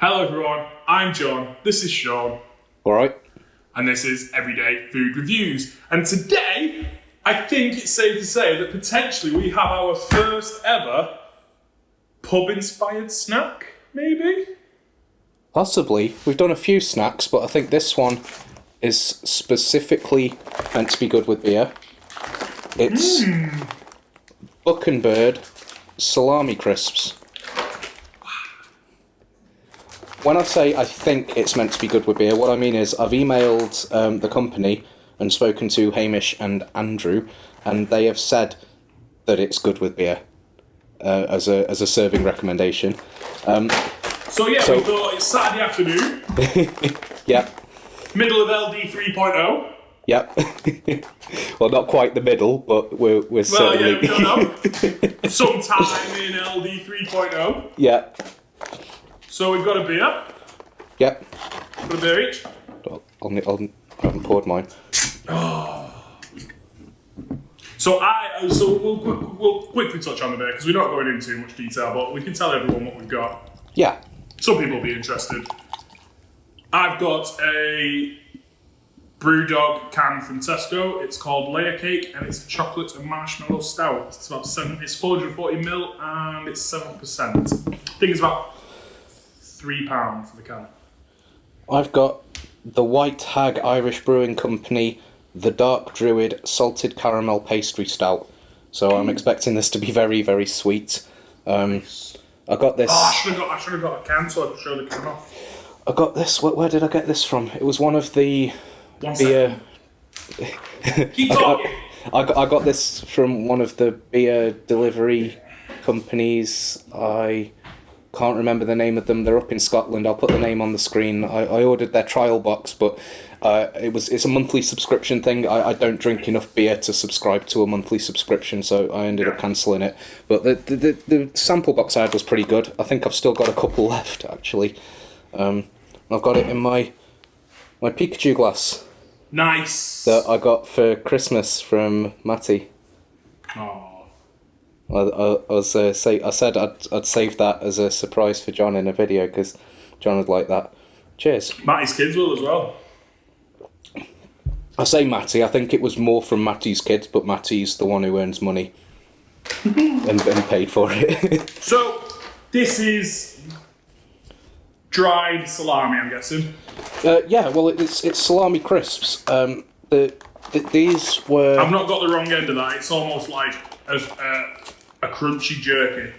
Hello everyone, I'm John, this is Sean. Alright. And this is Everyday Food Reviews. And today, I think it's safe to say that potentially we have our first ever pub-inspired snack, maybe? Possibly. We've done a few snacks, but I think this one is specifically meant to be good with beer. It's Bucknbird Salami crisps. When I say I think it's meant to be good with beer, what I mean is I've emailed the company and spoken to Hamish and Andrew, and they have said that it's good with beer as a serving recommendation. We thought it's Saturday afternoon. Yep. Middle of LD 3.0. Yep. Well, not quite the middle, but we're certainly... Well, yeah, we don't know. Sometime in LD 3.0. Yeah. So we've got a beer. Yep. Got a beer each. I haven't poured mine. So we'll quickly touch on the beer because we're not going into too much detail, but we can tell everyone what we've got. Yeah. Some people will be interested. I've got a Brewdog can from Tesco. It's called Layer Cake and it's a chocolate and marshmallow stout. It's 440ml and it's 7%. I think it's about £3 for the can. I've got the White Hag Irish Brewing Company, the Dark Druid Salted Caramel Pastry Stout. So I'm expecting this to be very, very sweet. I got this... Oh, I should have got a can so I could show the can off. I got this... Where did I get this from? It was one of the beer... Keep talking! I got this from one of the beer delivery companies. I can't remember the name of them. They're up in Scotland. I'll put the name on the screen. I ordered their trial box, but it's a monthly subscription thing. I don't drink enough beer to subscribe to a monthly subscription, so I ended up cancelling it. But the sample box I had was pretty good. I think I've still got a couple left, actually. I've got it in my Pikachu glass. Nice! That I got for Christmas from Matty. Oh. I said I'd save that as a surprise for John in a video because John would like that. Cheers. Matty's kids will as well. I say Matty, I think it was more from Matty's kids, but Matty's the one who earns money and paid for it. So, this is dried salami, I'm guessing. Yeah, well, it's salami crisps. These were... I've not got the wrong end of that. It's almost like a crunchy jerky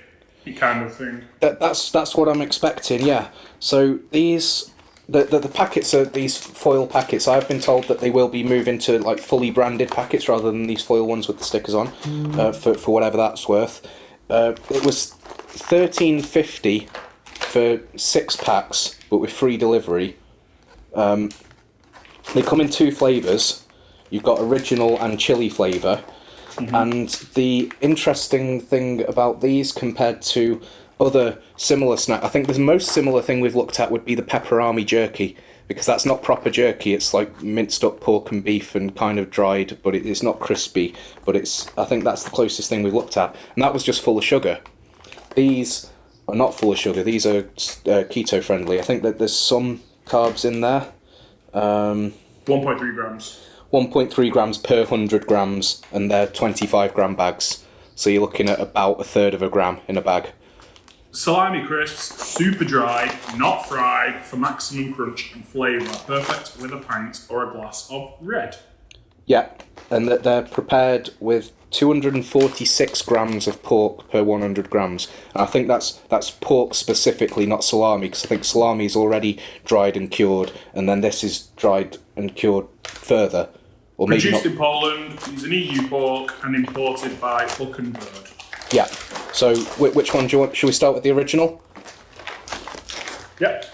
kind of thing. That's what I'm expecting, yeah. So these... The packets are these foil packets. I've been told that they will be moving to like fully branded packets rather than these foil ones with the stickers on, for whatever that's worth. It was $13.50 for 6 packs, but with free delivery. They come in 2 flavours. You've got original and chili flavour. Mm-hmm. And the interesting thing about these compared to other similar snack, I think the most similar thing we've looked at would be the pepperami jerky, because that's not proper jerky. It's like minced up pork and beef and kind of dried, but it's not crispy. But I think that's the closest thing we've looked at, and that was just full of sugar. These are not full of sugar. These are keto friendly. I think that there's some carbs in there. 1.3 grams. 1.3 grams per 100 grams, and they're 25 gram bags. So you're looking at about a third of a gram in a bag. Salami crisps, super dry, not fried, for maximum crunch and flavour. Perfect with a pint or a glass of red. Yeah, and they're prepared with 246 grams of pork per 100 grams. And I think that's pork specifically, not salami, because I think salami is already dried and cured, and then this is dried and cured further. Or maybe Produced in Poland, is an EU pork, and imported by Bucknbird. Yeah. So, which one do you want? Should we start with the original? Yep.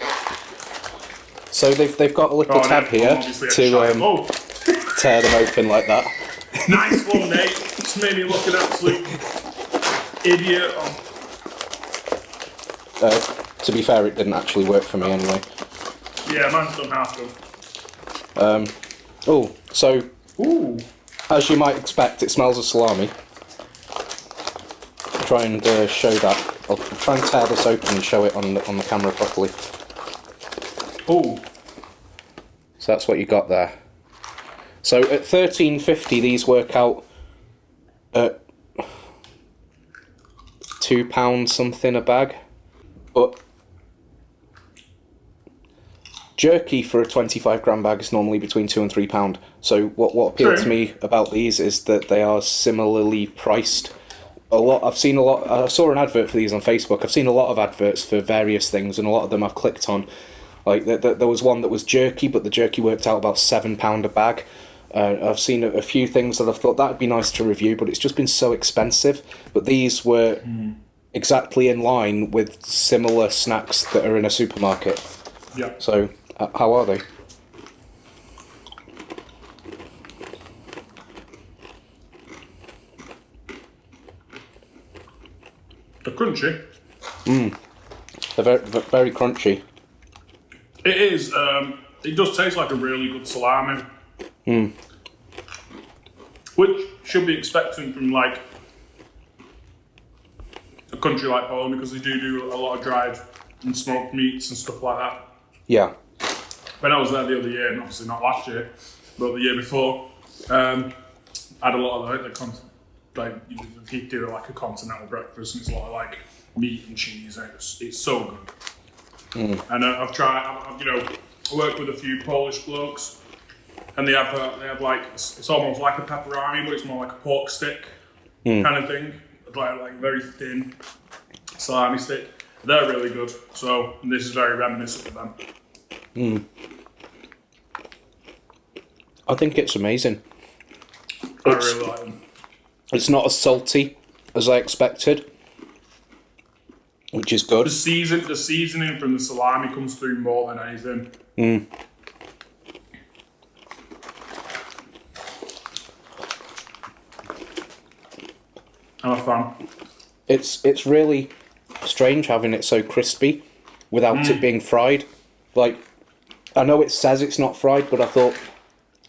So they've got a little tab here to tear them open like that. Nice one, Nate. Just made me look an absolute idiot. To be fair, it didn't actually work for me anyway. Yeah, mine's done half done. Ooh. As you might expect, it smells of salami. Try and show that. I'll try and tear this open and show it on the camera properly. Oh, So that's what you got there. So at $13.50, these work out at £2 something a bag. But jerky for a 25-gram bag is normally between £2 and £3. So what appealed to me about these is that they are similarly priced. I saw an advert for these on Facebook. I've seen a lot of adverts for various things, and a lot of them I've clicked on. Like there was one that was jerky, but the jerky worked out about £7 a bag. I've seen a few things that I've thought that'd be nice to review, but it's just been so expensive. But these were exactly in line with similar snacks that are in a supermarket. yeah. So how are they? They're crunchy. They're very crunchy. It is. It does taste like a really good salami. Which should be expected from like a country like Poland, because they do a lot of dried and smoked meats and stuff like that. Yeah. When I was there the other year, and obviously not last year, but the year before, I had a lot of you do like a continental breakfast, and it's a lot of like meat and cheese, and it's so good. And I've worked with a few Polish blokes, and they have like it's almost like a pepperoni, but it's more like a pork stick kind of thing, like very thin salami stick. They're really good. So this is very reminiscent of them. I think it's amazing. I really like them. It's not as salty as I expected, which is good. The seasoning from the salami comes through more than anything. I'm a fan. It's really strange having it so crispy without it being fried. Like, I know it says it's not fried, but I thought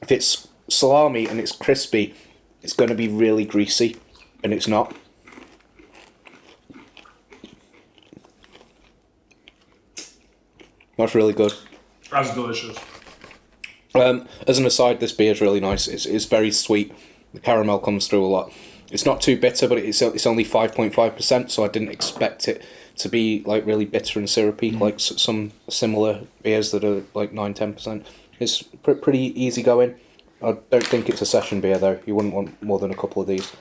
if it's salami and it's crispy, it's going to be really greasy, and it's not. That's really good. That's delicious. As an aside, this beer is really nice. It's very sweet. The caramel comes through a lot. It's not too bitter, but it's only 5.5%, so I didn't expect it to be like really bitter and syrupy, like some similar beers that are like 9-10%. It's pretty easy going. I don't think it's a session beer though. You wouldn't want more than a couple of these.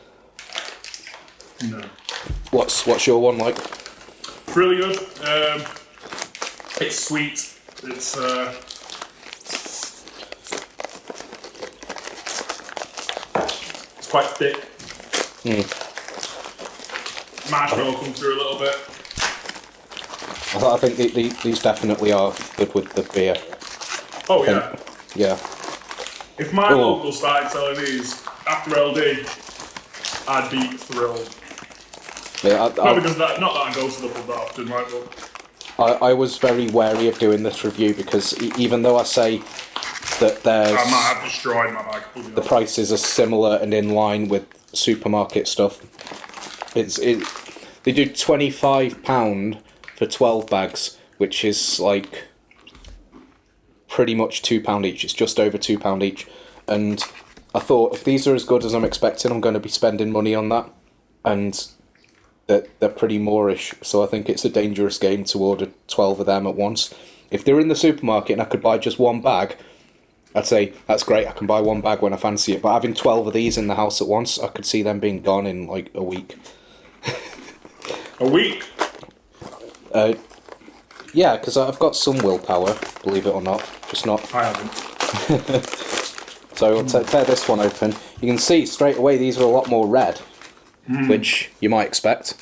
No. What's your one like? It's really good. It's sweet. It's quite thick. Marshmallow comes through a little bit. I think these definitely are good with the beer. Oh yeah. Yeah. If my local started selling these after LD, I'd be thrilled. Yeah. Not because not that I go to the pub that often, right? But I was very wary of doing this review because even though I say that there's I might have destroyed my bag. the prices are similar and in line with supermarket stuff. They do £25 for 12 bags, which is like pretty much £2 each. It's just over £2 each, and I thought if these are as good as I'm expecting, I'm going to be spending money on that, and they're pretty moreish. So I think it's a dangerous game to order 12 of them at once. If they're in the supermarket and I could buy just one bag, I'd say that's great. I can buy one bag when I fancy it. But having 12 of these in the house at once, I could see them being gone in like a week. a week. Yeah, because I've got some willpower, believe it or not. Just not. I haven't. So I'll tear this one open. You can see straight away these are a lot more red, which you might expect,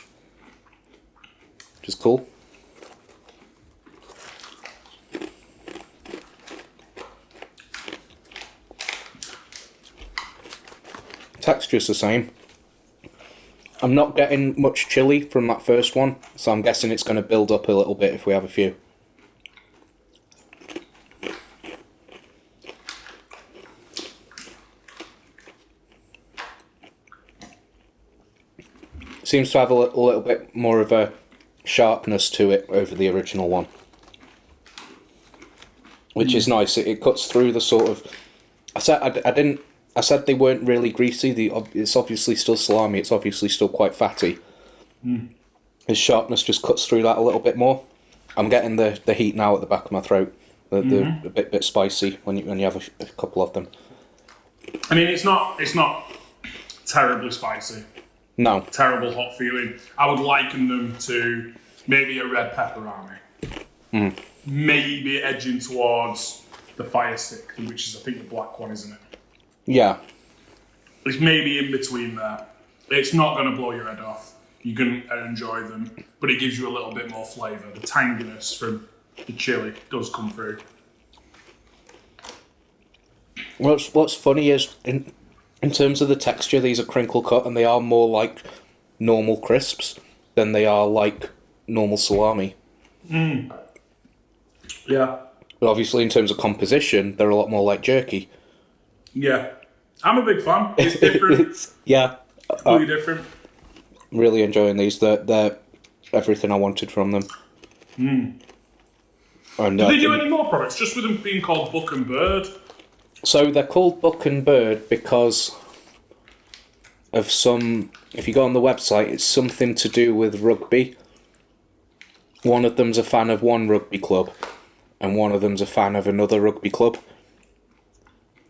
which is cool. Texture's the same. I'm not getting much chili from that first one, so I'm guessing it's going to build up a little bit if we have a few. Seems to have a little bit more of a sharpness to it over the original one. which is nice. It cuts through the sort of. I said they weren't really greasy. It's obviously still salami. It's obviously still quite fatty. His sharpness just cuts through that a little bit more. I'm getting the heat now at the back of my throat. They're a bit spicy when you have a couple of them. I mean, it's not terribly spicy. No. Terrible hot feeling. I would liken them to maybe a red pepperami. Maybe edging towards the fire stick, which is I think the black one, isn't it? Yeah. It's maybe in between there. It's not going to blow your head off. You can enjoy them, but it gives you a little bit more flavour. The tanginess from the chili does come through. What's funny is, in terms of the texture, these are crinkle cut, and they are more like normal crisps than they are like normal salami. Yeah. But obviously, in terms of composition, they're a lot more like jerky. Yeah. I'm a big fan. It's different. Yeah. Completely different. Really enjoying these. They're everything I wanted from them. And, do they do any more products, just with them being called Bucknbird? So they're called Bucknbird because of some... If you go on the website, it's something to do with rugby. One of them's a fan of one rugby club, and one of them's a fan of another rugby club.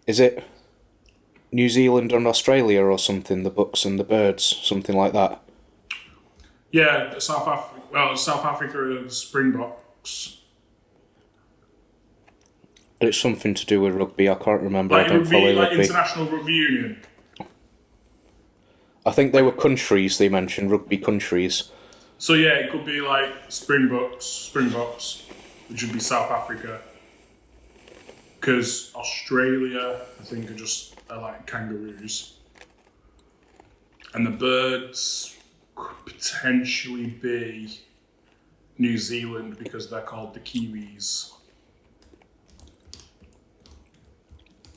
Is it New Zealand and Australia or something? The Bucks and the Birds, something like that. Yeah, South Africa and Springboks. It's something to do with rugby. I can't remember. Like I don't follow like rugby. International Rugby Union. I think they were countries. They mentioned rugby countries. So yeah, it could be like Springboks, which would be South Africa. Because Australia, I think, are like kangaroos. And the Birds could potentially be New Zealand because they're called the Kiwis.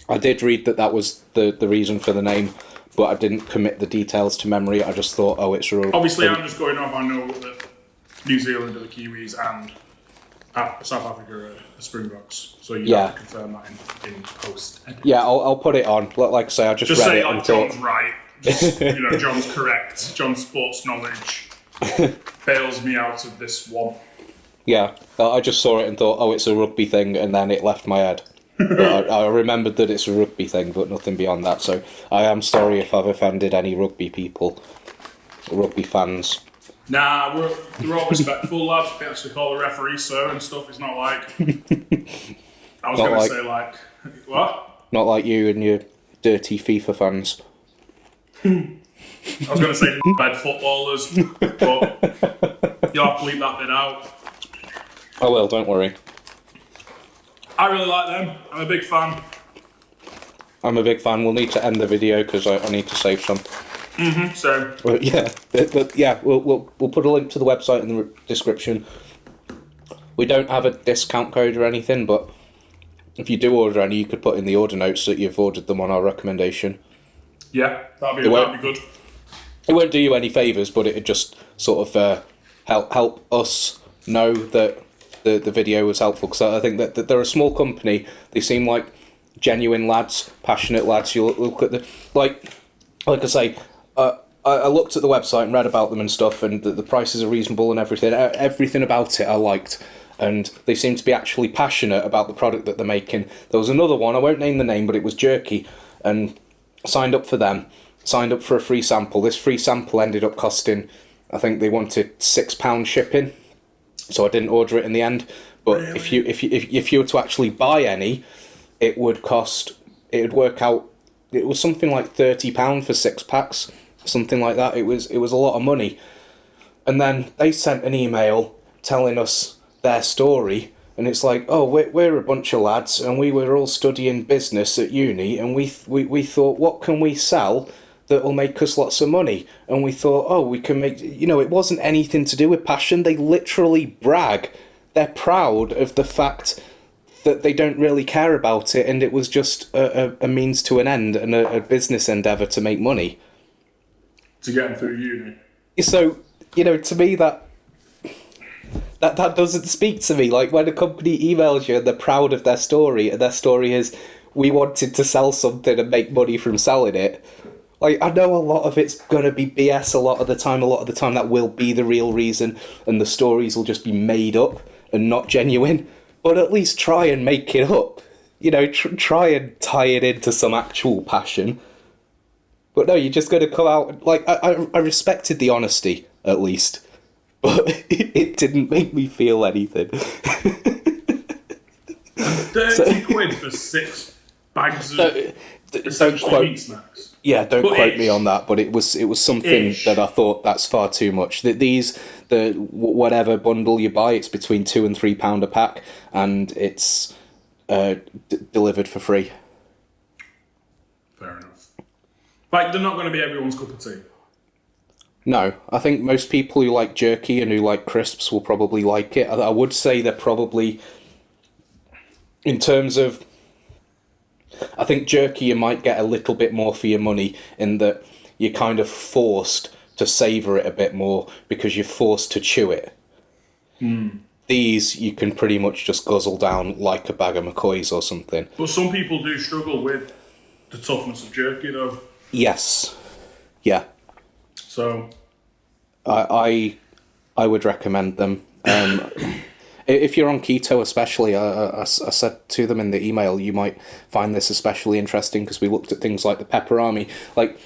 I did read that was the reason for the name, but I didn't commit the details to memory. I just thought, oh, it's... Obviously, I'm just going off. I know that New Zealand are the Kiwis and South Africa are the Springboks. So you have to confirm that in post. Yeah, I'll put it on. Like I say, I just read say it like and John's thought... right. Just, John's correct. John's sports knowledge bails me out of this one. Yeah, I just saw it and thought, oh, it's a rugby thing, and then it left my head. But I remembered that it's a rugby thing, but nothing beyond that. So I am sorry if I've offended any rugby people, rugby fans. Nah, they're all respectful, lads. They actually call the referee sir and stuff. It's not like... I was going to say, like... What? Not like you and your dirty FIFA fans. I was going to say bad footballers, but you'll have to leave that bit out. I will, don't worry. I really like them. I'm a big fan. I'm a big fan. We'll need to end the video because I need to save some. So. But yeah, we'll put a link to the website in the description. We don't have a discount code or anything, but if you do order any, you could put in the order notes that you've ordered them on our recommendation. Yeah, that'd be good. It won't do you any favours, but it'd just sort of help us know that the video was helpful, because I think that they're a small company. They seem like genuine lads, passionate lads. You look at like I say, I looked at the website and read about them and stuff, and the prices are reasonable and everything. Everything about it I liked, and they seem to be actually passionate about the product that they're making. There was another one, I won't name the name, but it was jerky, and signed up for them. Signed up for a free sample. This free sample ended up costing, I think they wanted £6 shipping. So I didn't order it in the end, but really? if you were to actually buy any, it would work out. It was something like £30 for 6 packs, something like that. It was a lot of money, and then they sent an email telling us their story, and it's like, oh, we're a bunch of lads, and we were all studying business at uni, and we thought, what can we sell that will make us lots of money? And we thought, oh, we can make... it wasn't anything to do with passion. They literally brag. They're proud of the fact that they don't really care about it, and it was just a means to an end and a business endeavour to make money. To get them through uni. So, to me, that doesn't speak to me. Like when a company emails you and they're proud of their story, and their story is, we wanted to sell something and make money from selling it. Like, I know a lot of it's going to be BS a lot of the time that will be the real reason, and the stories will just be made up and not genuine, but at least try and make it up. You know, try and tie it into some actual passion. But no, you're just going to come out... Like, I respected the honesty, at least, but it didn't make me feel anything. 30 quid for 6 bags of essentially meat snacks. Yeah, don't quote me on that, but it was something that I thought that's far too much. The whatever bundle you buy, it's between £2 and £3 a pack, and it's delivered for free. Fair enough. Like, they're not going to be everyone's cup of tea. No, I think most people who like jerky and who like crisps will probably like it. I would say they're probably, in terms of, I think jerky you might get a little bit more for your money in that you're kind of forced to savour it a bit more because you're forced to chew it. These you can pretty much just guzzle down like a bag of McCoys or something. But some people do struggle with the toughness of jerky though. Yes. Yeah. So I would recommend them. If you're on keto especially, I said to them in the email, you might find this especially interesting because we looked at things like the pepperami. Like,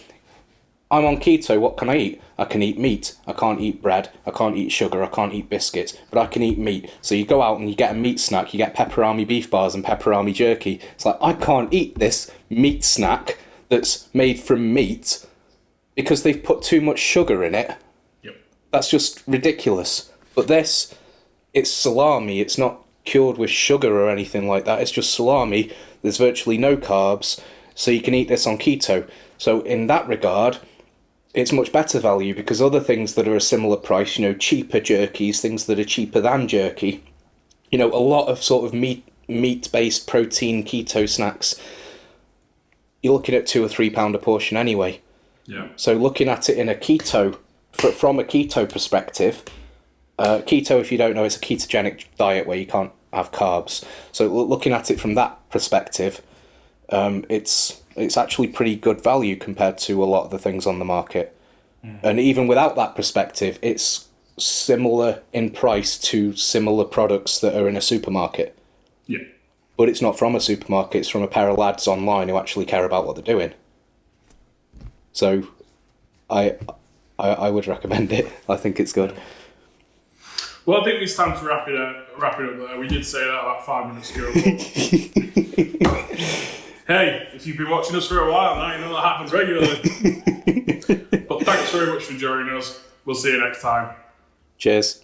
I'm on keto, what can I eat? I can eat meat. I can't eat bread. I can't eat sugar. I can't eat biscuits. But I can eat meat. So you go out and you get a meat snack. You get pepperami beef bars and pepperami jerky. It's like, I can't eat this meat snack that's made from meat because they've put too much sugar in it. Yep. That's just ridiculous. But this... It's salami, it's not cured with sugar or anything like that, it's just salami, there's virtually no carbs, so you can eat this on keto. So in that regard, it's much better value, because other things that are a similar price, you know, cheaper jerkies, things that are cheaper than jerky, you know, a lot of sort of meat-based protein keto snacks, you're looking at £2 or £3 a portion anyway. Yeah. So looking at it in a keto, from a keto perspective... keto, if you don't know, it's a ketogenic diet where you can't have carbs. So looking at it from that perspective, it's actually pretty good value compared to a lot of the things on the market. And even without that perspective, it's similar in price to similar products that are in a supermarket. Yeah. But it's not from a supermarket, it's from a pair of lads online who actually care about what they're doing. So I would recommend it. I think it's good. Well, I think it's time to wrap it up there. We did say that about 5 minutes ago. Hey, if you've been watching us for a while now, you know that happens regularly. But thanks very much for joining us. We'll see you next time. Cheers.